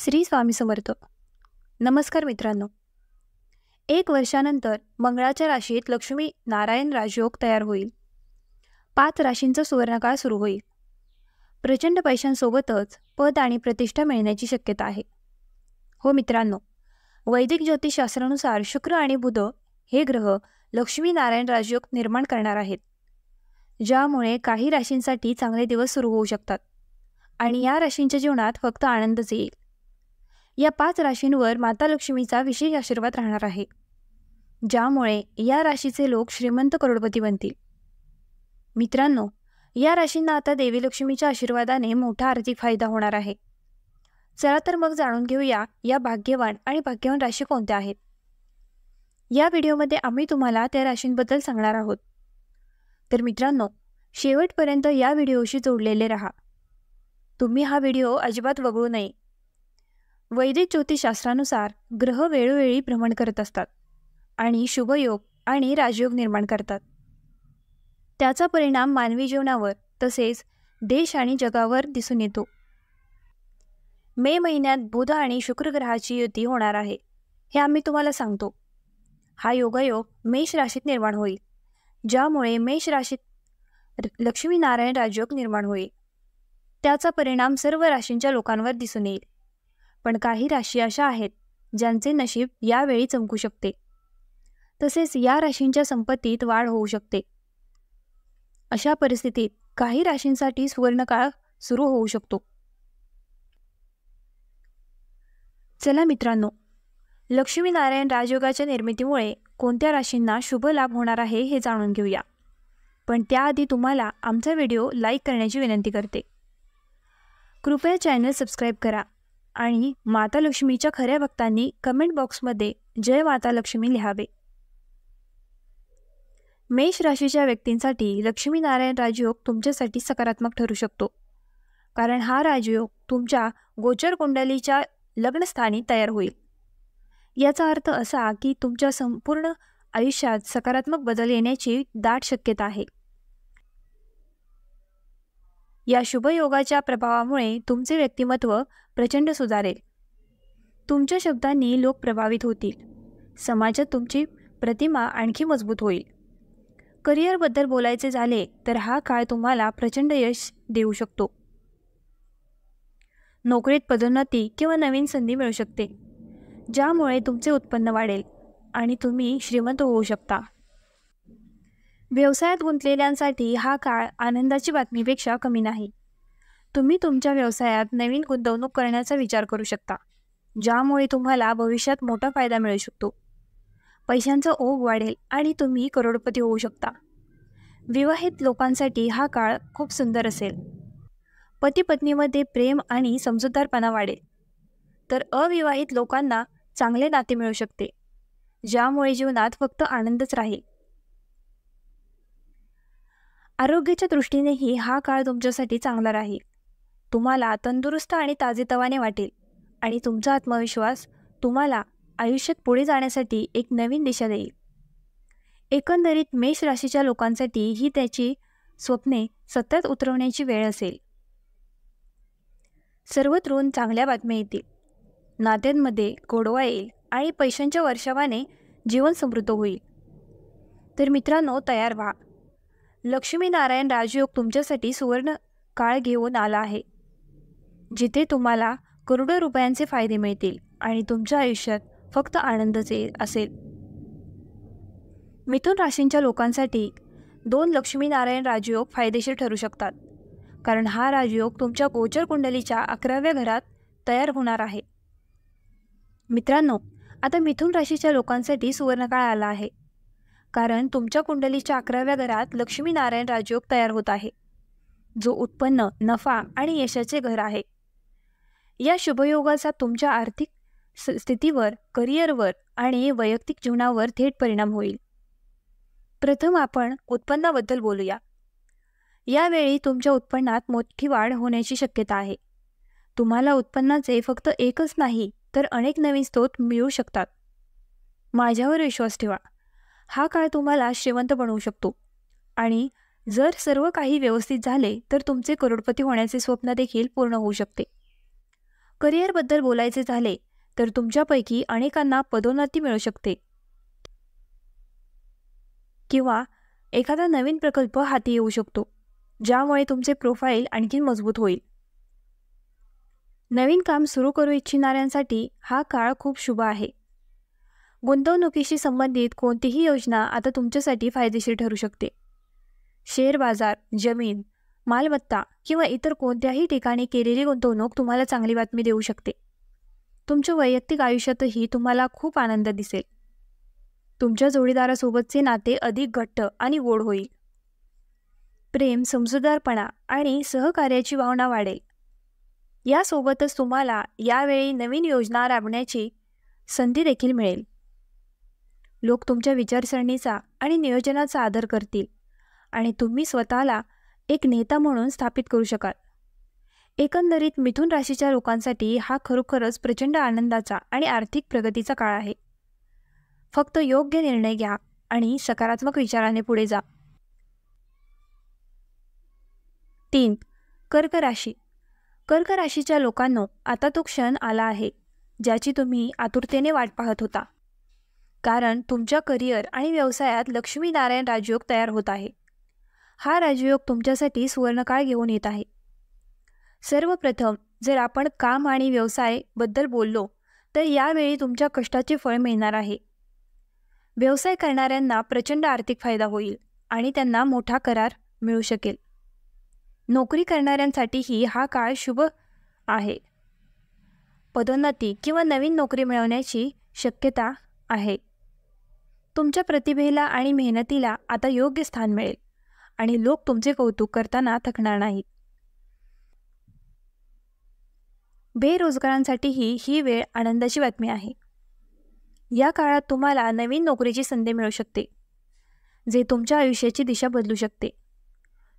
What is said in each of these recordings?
श्री स्वामी समर्थ. नमस्कार मित्रांनो. 1 वर्षानंतर मंगळाच्या राशीत लक्ष्मी नारायण राजयोग तयार होईल. 5 राशींचा सुवर्णकाळ सुरू होईल. प्रचंड पैशांसोबतच पद आणि प्रतिष्ठा मिळण्याची शक्यता आहे. हो मित्रांनो, वैदिक ज्योतिषशास्त्रानुसार शुक्र आणि बुध हे ग्रह लक्ष्मी नारायण राजयोग निर्माण करणार आहेत, ज्यामुळे काही राशींसाठी चांगले दिवस सुरू होऊ शकतात आणि या राशींच्या जीवनात फक्त आनंदच येईल. या 5 राशींवर माता लक्ष्मीचा विशेष आशीर्वाद राहणार आहे, ज्यामुळे या राशीचे लोक श्रीमंत करोडपती बनतील. मित्रांनो, या राशींना आता देवी लक्ष्मीच्या आशीर्वादाने मोठा आर्थिक फायदा होणार आहे. चला तर मग जाणून घेऊया या भाग्यवान आणि भाग्यवान राशी कोणत्या आहेत. या व्हिडिओमध्ये आम्ही तुम्हाला त्या राशींबद्दल सांगणार आहोत. तर मित्रांनो, शेवटपर्यंत या व्हिडिओशी जोडलेले राहा. तुम्ही हा व्हिडिओ अजिबात वगळू नये. वैदिक ज्योतिषशास्त्रानुसार ग्रह वेळोवेळी भ्रमण करत असतात आणि शुभयोग आणि राजयोग निर्माण करतात. त्याचा परिणाम मानवी जीवनावर तसेच देश आणि जगावर दिसून येतो. मे महिन्यात बुध आणि शुक्र ग्रहाची युती होणार आहे, हे आम्ही तुम्हाला सांगतो. हा योगायोग मेष राशीत निर्माण होईल, ज्यामुळे मेष राशीत लक्ष्मी नारायण राजयोग निर्माण होईल. त्याचा परिणाम सर्व राशींच्या लोकांवर दिसून येईल. पण काही राशी अशा आहेत ज्यांचे नशीब यावेळी चमकू शकते, तसेच या राशींच्या संपत्तीत वाढ होऊ शकते. अशा परिस्थितीत काही राशींसाठी सुवर्णकाळ सुरू होऊ शकतो. चला मित्रांनो, लक्ष्मी नारायण राजयोगाच्या निर्मितीमुळे कोणत्या राशींना शुभ लाभ होणार आहे हे जाणून घेऊया. पण त्याआधी तुम्हाला आमचा व्हिडिओ लाईक करण्याची विनंती करते. कृपया चॅनल सबस्क्राईब करा आणि माता लक्ष्मीच्या खऱ्या भक्तांनी कमेंट बॉक्समध्ये जय माता लक्ष्मी लिहावे. मेष राशीच्या व्यक्तींसाठी लक्ष्मी नारायण राजयोग तुमच्यासाठी सकारात्मक ठरू शकतो, कारण हा राजयोग तुमच्या गोचर कुंडलीच्या लग्नस्थानी तयार होईल. याचा अर्थ असा की तुमच्या संपूर्ण आयुष्यात सकारात्मक बदल येण्याची दाट शक्यता आहे. या शुभयोगाच्या प्रभावामुळे तुमचे व्यक्तिमत्व प्रचंड सुधारेल. तुमच्या शब्दांनी लोक प्रभावित होतील. समाजात तुमची प्रतिमा आणखी मजबूत होईल. करिअरबद्दल बोलायचे झाले तर हा काळ तुम्हाला प्रचंड यश देऊ शकतो. नोकरीत पदोन्नती किंवा नवीन संधी मिळू शकते, ज्यामुळे तुमचे उत्पन्न वाढेल आणि तुम्ही श्रीमंत होऊ शकता. व्यवसायात गुंतलेल्यांसाठी हा काळ आनंदाची बातमीपेक्षा कमी नाही. तुम्ही तुमच्या व्यवसायात नवीन गुंतवणूक करण्याचा विचार करू शकता, ज्यामुळे तुम्हाला भविष्यात मोठा फायदा मिळू शकतो. पैशांचा ओघ वाढेल आणि तुम्ही करोडपती होऊ शकता. विवाहित लोकांसाठी हा काळ खूप सुंदर असेल. पती पत्नीमध्ये प्रेम आणि समजूतदारपणा वाढेल, तर अविवाहित लोकांना चांगले नाते मिळू शकते, ज्यामुळे जीवनात फक्त आनंदच राहील. आरोग्याच्या दृष्टीनेही हा काळ तुमच्यासाठी चांगला राहील. तुम्हाला तंदुरुस्त आणि ताजेतवाने वाटेल आणि तुमचा आत्मविश्वास तुम्हाला आयुष्यात पुढे जाण्यासाठी एक नवीन दिशा देईल. एकंदरीत मेष राशीच्या लोकांसाठी ही त्याची स्वप्ने सतत उतरवण्याची वेळ असेल. सर्वत्रून चांगल्या बातम्या येतील. नात्यांमध्ये गोडवा येईल आणि पैशांच्या वर्षावाने जीवन समृद्ध होईल. तर मित्रांनो, तयार व्हा. लक्ष्मी नारायण राजयोग तुमच्यासाठी सुवर्ण काळ घेऊन आला आहे, जिथे तुम्हाला करोडो रुपयांचे फायदे मिळतील आणि तुमच्या आयुष्यात फक्त आनंदच असेल. मिथुन राशींच्या लोकांसाठी 2 लक्ष्मी नारायण राजयोग फायदेशीर ठरू शकतात, कारण हा राजयोग तुमच्या गोचर कुंडलीच्या 11व्या घरात तयार होणार आहे. मित्रांनो, आता मिथुन राशीच्या लोकांसाठी सुवर्णकाळ आला आहे, कारण तुमच्या कुंडलीच्या 11व्या घरात लक्ष्मी नारायण राजयोग तयार होत आहे, जो उत्पन्न, नफा आणि यशाचे घर आहे. या शुभयोगाचा तुमच्या आर्थिक स्थितीवर, करिअरवर आणि वैयक्तिक जीवनावर थेट परिणाम होईल. प्रथम आपण उत्पन्नाबद्दल बोलूया. यावेळी तुमच्या उत्पन्नात मोठी वाढ होण्याची शक्यता आहे. तुम्हाला उत्पन्नाचे फक्त एकच नाही तर अनेक नवीन स्रोत मिळू शकतात. माझ्यावर विश्वास ठेवा. हा काळ तुम्हाला श्रीमंत बनवू शकतो आणि जर सर्व काही व्यवस्थित झाले तर तुमचे करोडपती होण्याचे स्वप्न देखील पूर्ण होऊ शकते. करिअरबद्दल बोलायचे झाले तर तुमच्यापैकी अनेकांना पदोन्नती मिळू शकते किंवा एखादा नवीन प्रकल्प हाती येऊ शकतो, ज्यामुळे तुमचे प्रोफाईल आणखी मजबूत होईल. नवीन काम सुरू करू इच्छिणाऱ्यांसाठी हा काळ खूप शुभ आहे. गुंतवणुकीशी संबंधित कोणतीही योजना आता तुमच्यासाठी फायदेशीर ठरू शकते. शेअर बाजार, जमीन, मालमत्ता किंवा इतर कोणत्याही ठिकाणी केलेली गुंतवणूक तुम्हाला चांगली बातमी देऊ शकते. तुमच्या वैयक्तिक आयुष्यातही तुम्हाला खूप आनंद दिसेल. तुमच्या जोडीदारासोबतचे नाते अधिक घट्ट आणि गोड होईल. प्रेम, समजूतदारपणा आणि सहकार्याची भावना वाढेल. यासोबतच तुम्हाला यावेळी नवीन योजना राबवण्याची संधी देखील मिळेल. लोक तुमच्या विचारसरणीचा आणि नियोजनाचा आदर करतील आणि तुम्ही स्वतःला एक नेता म्हणून स्थापित करू शकाल. एकंदरीत मिथुन राशीच्या लोकांसाठी हा खरोखरच प्रचंड आनंदाचा आणि आर्थिक प्रगतीचा काळ आहे. फक्त योग्य निर्णय घ्या आणि सकारात्मक विचाराने पुढे जा. 3. कर्क राशी. कर्क राशीच्या लोकांनो, आता तो क्षण आला आहे ज्याची तुम्ही आतुरतेने वाट पाहत होता. कारण तुमच्या करिअर आणि व्यवसायात लक्ष्मी नारायण राजयोग तयार होत आहे. हा राजयोग तुमच्यासाठी सुवर्णकाळ घेऊन येत आहे. सर्वप्रथम जर आपण काम आणि व्यवसाय बद्दल बोललो तर यावेळी तुमच्या कष्टाचे फळ मिळणार आहे. व्यवसाय करणाऱ्यांना प्रचंड आर्थिक फायदा होईल आणि त्यांना मोठा करार मिळू शकेल. नोकरी करणाऱ्यांसाठीही हा काळ शुभ आहे. पदोन्नती किंवा नवीन नोकरी मिळवण्याची शक्यता आहे. तुमच्या प्रतिभेला आणि मेहनतीला आता योग्य स्थान मिळेल आणि लोक तुमचे कौतुक करताना थकणार नाहीत. बेरोजगारांसाठीही ही वेळ आनंदाची बातमी आहे. या काळात तुम्हाला नवीन नोकरीची संधी मिळू शकते, जे तुमच्या आयुष्याची दिशा बदलू शकते.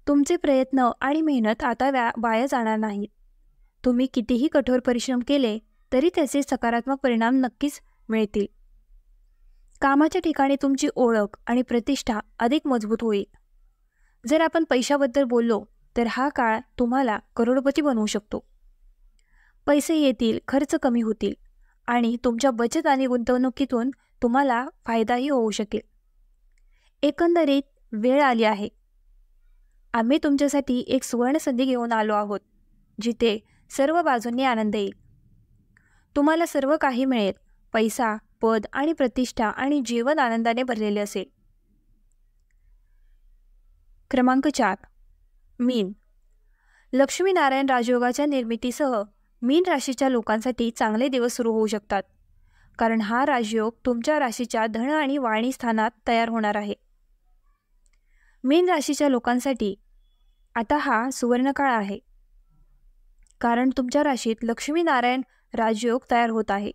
तुमचे प्रयत्न आणि मेहनत आता वाया जाणार नाहीत. तुम्ही कितीही कठोर परिश्रम केले तरी त्याचे सकारात्मक परिणाम नक्कीच मिळतील. कामाच्या ठिकाणी तुमची ओळख आणि प्रतिष्ठा अधिक मजबूत होईल. जर आपण पैशाबद्दल बोललो तर हा काळ तुम्हाला करोडपती बनवू शकतो. पैसे येतील, खर्च कमी होतील आणि तुमच्या बचत आणि गुंतवणुकीतून तुम्हाला फायदाही होऊ शकेल. एकंदरीत वेळ आली आहे. आम्ही तुमच्यासाठी एक सुवर्ण संधी घेऊन आलो आहोत, जिथे सर्व बाजूंनी आनंद येईल. तुम्हाला सर्व काही मिळेल. पैसा, पद आणि प्रतिष्ठा आणि जीवन आनंदाने भरलेले असेल. क्रमांक 4. मीन. लक्ष्मीनारायण राजयोगाच्या निर्मितीसह मीन राशीच्या लोकांसाठी चांगले दिवस सुरू होऊ शकतात, कारण हा राजयोग तुमच्या राशीच्या धन आणि वाणी स्थानात तयार होणार आहे. मीन राशीच्या लोकांसाठी आता हा सुवर्णकाळ आहे, कारण तुमच्या राशीत लक्ष्मीनारायण राजयोग तयार होत आहे.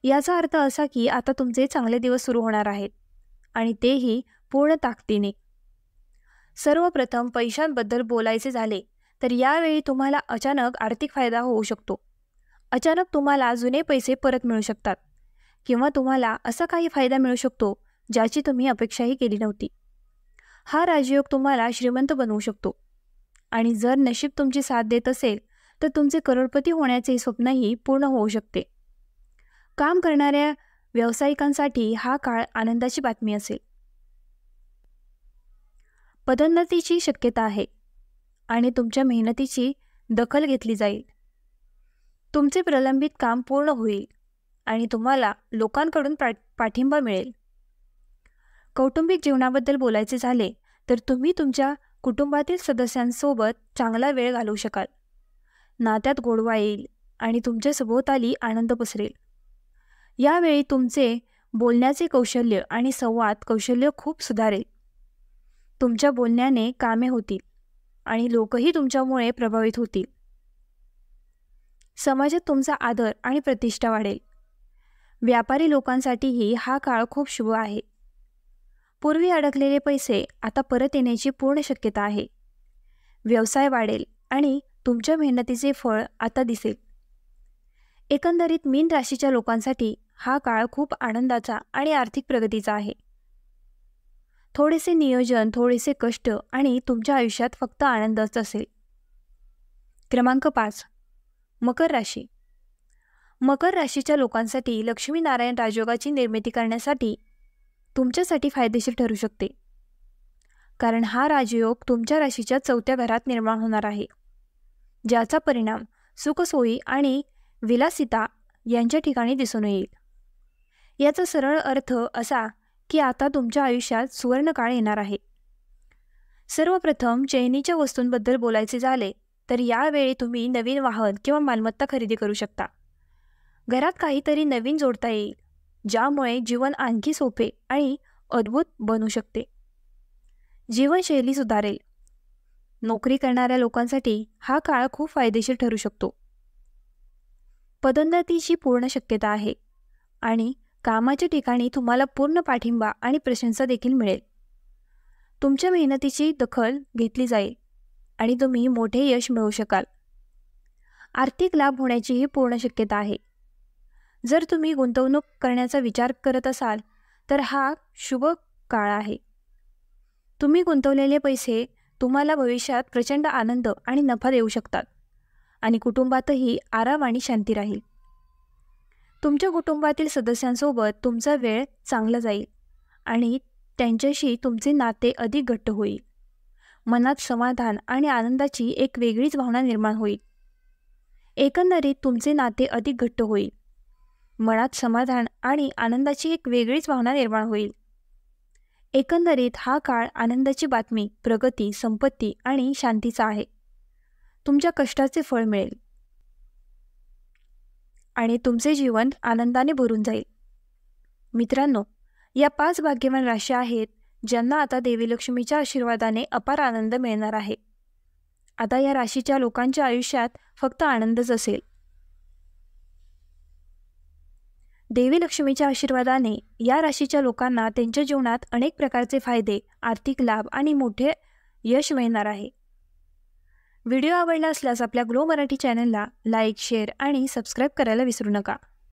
याचा अर्थ असा की आता तुमचे चांगले दिवस सुरू होणार आहेत आणि तेही पूर्ण ताकदीने. सर्वप्रथम पैशांबद्दल बोलायचे झाले तर यावेळी तुम्हाला अचानक आर्थिक फायदा होऊ शकतो. अचानक तुम्हाला जुने पैसे परत मिळू शकतात किंवा तुम्हाला असा काही फायदा मिळू शकतो ज्याची तुम्ही अपेक्षाही केली नव्हती. हा राजयोग तुम्हाला श्रीमंत बनवू शकतो आणि जर नशीब तुमची साथ देत असेल तर तुमचे करोडपती होण्याचे स्वप्नही पूर्ण होऊ शकते. काम करणाऱ्या व्यावसायिकांसाठी हा काळ आनंदाची बातमी असेल. पदोन्नतीची शक्यता आहे आणि तुमच्या मेहनतीची दखल घेतली जाईल. तुमचे प्रलंबित काम पूर्ण होईल आणि तुम्हाला लोकांकडून पाठिंबा मिळेल. कौटुंबिक जीवनाबद्दल बोलायचे झाले तर तुम्ही तुमच्या कुटुंबातील सदस्यांसोबत चांगला वेळ घालवू शकाल. नात्यात गोडवा येईल आणि तुमच्या सभोवताली आनंद पसरेल. यावेळी तुमचे बोलण्याचे कौशल्य आणि संवाद कौशल्य खूप सुधारेल. तुमच्या बोलण्याने कामे होतील आणि लोकही तुमच्यामुळे प्रभावित होतील. समाजात तुमचा आदर आणि प्रतिष्ठा वाढेल. व्यापारी लोकांसाठीही हा काळ खूप शुभ आहे. पूर्वी अडकलेले पैसे आता परत येण्याची पूर्ण शक्यता आहे. व्यवसाय वाढेल आणि तुमच्या मेहनतीचे फळ आता दिसेल. एकंदरीत मीन राशीच्या लोकांसाठी हा काळ खूप आनंदाचा आणि आर्थिक प्रगतीचा आहे. थोडेसे नियोजन, थोडेसे कष्ट आणि तुमच्या आयुष्यात फक्त आनंदच असेल. क्रमांक 5. मकर राशी. मकर राशीच्या लोकांसाठी लक्ष्मीनारायण राजयोगाची निर्मिती करण्यासाठी तुमच्यासाठी फायदेशीर ठरू शकते, कारण हा राजयोग तुमच्या राशीच्या 4थ्या घरात निर्माण होणार आहे, ज्याचा परिणाम सुखसोयी आणि विलासिता यांच्या ठिकाणी दिसून येईल. याचा सरळ अर्थ असा की आता तुमच्या आयुष्यात सुवर्णकाळ येणार आहे. सर्वप्रथम चैनीच्या वस्तूंबद्दल बोलायचे झाले तर यावेळी तुम्ही नवीन वाहन किंवा मालमत्ता खरेदी करू शकता. घरात काहीतरी नवीन जोडता येईल, ज्यामुळे जीवन आणखी सोपे आणि अद्भुत बनू शकते. जीवनशैली सुधारेल. नोकरी करणाऱ्या लोकांसाठी हा काळ खूप फायदेशीर ठरू शकतो. पदोन्नतीची पूर्ण शक्यता आहे आणि कामाच्या ठिकाणी तुम्हाला पूर्ण पाठिंबा आणि प्रशंसा देखील मिळेल. तुमच्या मेहनतीची दखल घेतली जाईल आणि तुम्ही मोठे यश मिळवू शकाल. आर्थिक लाभ होण्याचीही पूर्ण शक्यता आहे. जर तुम्ही गुंतवणूक करण्याचा विचार करत असाल तर हा शुभ काळ आहे. तुम्ही गुंतवलेले पैसे तुम्हाला भविष्यात प्रचंड आनंद आणि नफा देऊ शकतात आणि कुटुंबातही आराम आणि शांती राहील. तुमच्या कुटुंबातील सदस्यांसोबत तुमचा वेळ चांगला जाईल आणि त्यांच्याशी तुमचे नाते अधिक घट्ट होईल. मनात समाधान आणि आनंदाची एक वेगळीच भावना निर्माण होईल. एकंदरीत तुमचे नाते अधिक घट्ट होईल. मनात समाधान आणि आनंदाची एक वेगळीच भावना निर्माण होईल. एकंदरीत हा काळ आनंदाची बातमी, प्रगती, संपत्ती आणि शांतीचा आहे. तुमच्या कष्टाचे फळ मिळेल आणि तुमचे जीवन आनंदाने भरून जाईल. मित्रांनो, या 5 भाग्यवान राशी आहेत ज्यांना आता देवी लक्ष्मीच्या आशीर्वादाने अपार आनंद मिळणार आहे. आता या राशीच्या लोकांच्या आयुष्यात फक्त आनंदच असेल. देवी लक्ष्मीच्या आशीर्वादाने या राशीच्या लोकांना त्यांच्या जीवनात अनेक प्रकारचे फायदे, आर्थिक लाभ आणि मोठे यश मिळणार आहे. व्हिडिओ आवडला असल्यास आपल्या ग्लो मराठी चॅनलला लाईक, शेअर आणि सबस्क्राईब करायला विसरू नका.